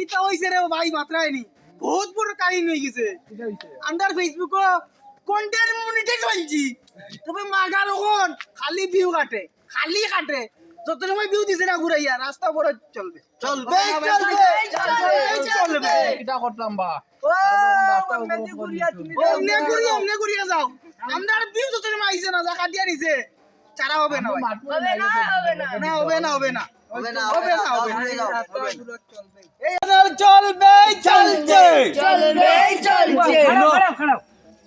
কিতা হইছে রে ভাই মাত্রায় নি বহুত বড় কাহিনী হয়ে গেছে আন্ডার ফেসবুক কন্টেন্ট মনিটাইজ হইছি তবে মাগার ওখন খালি ভিউ কাটে যত সময় ভিউ দিছে না ঘুরাইয়া রাস্তা বড় চলবে এটা করতাম বা অমনে ঘুরিয়া যাও আন্ডার ভিউ যত সময় আইছে না যা কাটিয়া নিছে চারা হবে না হবে না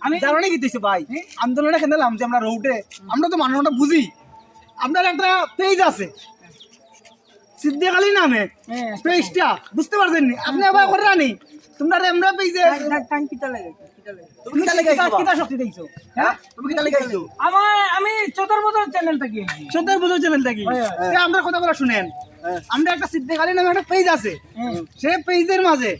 আমি জানো না কি দিছি ভাই আন্দোলনে খেলাম যে আমরা রোডে আমরা তো মানুষটা বুঝি আপনার একটা পেজ আছে সিদ্দিক আলী নামে পেজটা বুঝতে পারছেন নি আপনি আবার করে রানি তোমরা আমরা পেজে তুমি কিটা শক্তি দেইছো হ্যাঁ তুমি কিটা লাগাইছো আমি চতুর্বদল চ্যানেল থেকে আমরা কথা বলা শুনেন আমরা একটা সিদ্দিক আলী নামে একটা পেজ আছে সেই পেজের মাঝে